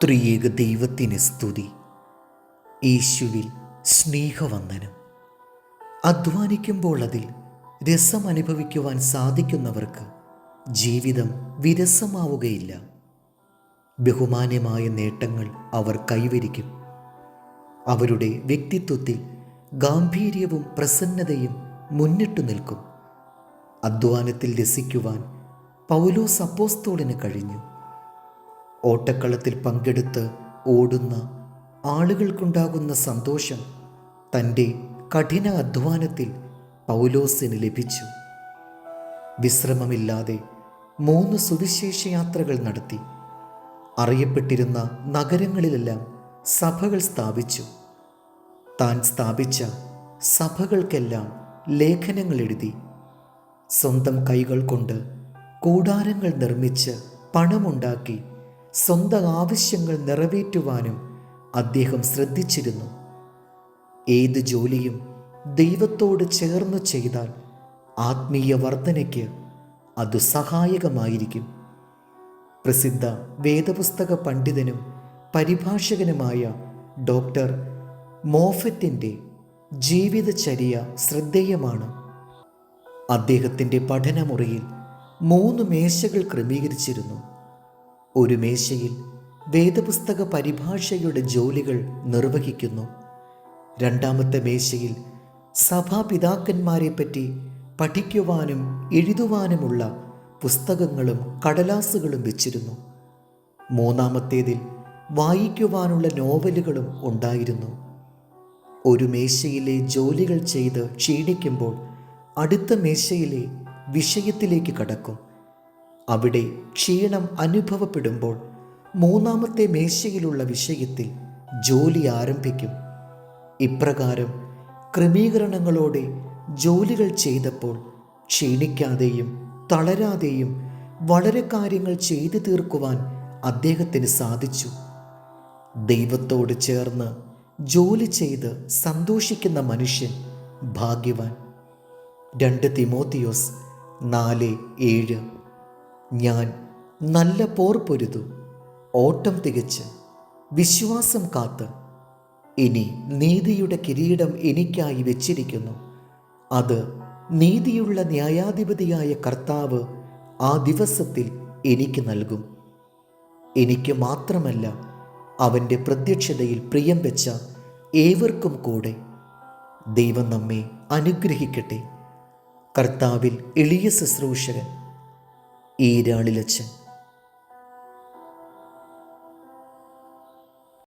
ത്രിയേക ദൈവത്തിന് സ്തുതി. യേശുവിൽ സ്നേഹവന്ദനം. അധ്വാനിക്കുമ്പോൾ അതിൽ രസം അനുഭവിക്കുവാൻ സാധിക്കുന്നവർക്ക് ജീവിതം വിരസമാവുകയില്ല. ബഹുമാന്യമായ നേട്ടങ്ങൾ അവർ കൈവരിക്കും. അവരുടെ വ്യക്തിത്വത്തിൽ ഗാംഭീര്യവും പ്രസന്നതയും മുന്നിട്ടു നിൽക്കും. അധ്വാനത്തിൽ രസിക്കുവാൻ പൗലോസ് അപ്പോസ്തലന് കഴിഞ്ഞു. ഓട്ടക്കളത്തിൽ പങ്കെടുത്ത് ഓടുന്ന ആളുകൾക്കുണ്ടാകുന്ന സന്തോഷം തൻ്റെ കഠിന അധ്വാനത്തിൽ പൗലോസിന് ലഭിച്ചു. വിശ്രമമില്ലാതെ 3 സുവിശേഷ യാത്രകൾ നടത്തി. അറിയപ്പെട്ടിരുന്ന നഗരങ്ങളിലെല്ലാം സഭകൾ സ്ഥാപിച്ചു. താൻ സ്ഥാപിച്ച സഭകൾക്കെല്ലാം ലേഖനങ്ങൾ എഴുതി. സ്വന്തം കൈകൾ കൊണ്ട് കൂടാരങ്ങൾ നിർമ്മിച്ച് പണമുണ്ടാക്കി സ്വന്തം ആവശ്യങ്ങൾ നിറവേറ്റുവാനും അദ്ദേഹം ശ്രദ്ധിച്ചിരുന്നു. ഏത് ജോലിയും ദൈവത്തോട് ചേർന്ന് ചെയ്താൽ ആത്മീയ വർധനയ്ക്ക് അത് സഹായകമായിരിക്കും. പ്രസിദ്ധ വേദപുസ്തക പണ്ഡിതനും പരിഭാഷകനുമായ ഡോക്ടർ മോഫറ്റിൻ്റെ ജീവിതചര്യ ശ്രദ്ധേയമാണ്. അദ്ദേഹത്തിൻ്റെ പഠനമുറിയിൽ 3 മേശകൾ ക്രമീകരിച്ചിരുന്നു. ഒരു മേശയിൽ വേദപുസ്തക പരിഭാഷയുടെ ജോലികൾ നിർവഹിക്കുന്നു. രണ്ടാമത്തെ മേശയിൽ സഭാപിതാക്കന്മാരെ പറ്റി പഠിക്കുവാനും എഴുതുവാനുമുള്ള പുസ്തകങ്ങളും കടലാസുകളും വെച്ചിരുന്നു. മൂന്നാമത്തേതിൽ വായിക്കുവാനുള്ള നോവലുകളും ഉണ്ടായിരുന്നു. ഒരു മേശയിലെ ജോലികൾ ചെയ്ത് ക്ഷീണിക്കുമ്പോൾ അടുത്ത മേശയിലെ വിഷയത്തിലേക്ക് കടക്കും. അവിടെ ക്ഷീണം അനുഭവപ്പെടുമ്പോൾ മൂന്നാമത്തെ മേശയിലുള്ള വിഷയത്തിൽ ജോലി ആരംഭിക്കും. ഇപ്രകാരം ക്രമീകരണങ്ങളോടെ ജോലികൾ ചെയ്തപ്പോൾ ക്ഷീണിക്കാതെയും തളരാതെയും വളരെ കാര്യങ്ങൾ ചെയ്തു തീർക്കുവാൻ അദ്ദേഹത്തിന് സാധിച്ചു. ദൈവത്തോട് ചേർന്ന് ജോലി ചെയ്ത് സന്തോഷിക്കുന്ന മനുഷ്യൻ ഭാഗ്യവാൻ. 2 തിമോത്തിയോസ് 4:7. ഞാൻ നല്ല പോർ പൊരുതു, ഓട്ടം തികച്ച് വിശ്വാസം കാത്ത് ഇനി നീതിയുടെ കിരീടം എനിക്കായി വെച്ചിരിക്കുന്നു. അത് നീതിയുള്ള ന്യായാധിപതിയായ കർത്താവ് ആ ദിവസത്തിൽ എനിക്ക് നൽകും. എനിക്ക് മാത്രമല്ല, അവൻ്റെ പ്രത്യക്ഷതയിൽ പ്രിയം വെച്ച ഏവർക്കും കൂടെ. ദൈവം നമ്മെ അനുഗ്രഹിക്കട്ടെ. കർത്താവിൽ എളിയ ശുശ്രൂഷകൻ ഈരാളിലച്ചൻ.